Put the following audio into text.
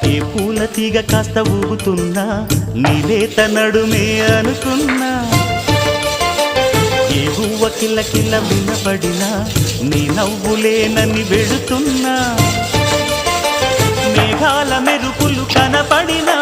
ఏ పూల తీగ కాస్త ఊగుతున్నా నీలేత నడుమే అనుకున్నా ఏ గువ్వ కిల్ల కిల్ల వినబడినా నీ నవ్వులేనని వెళుతున్నా మేఘాల మెరుపులు కనపడినా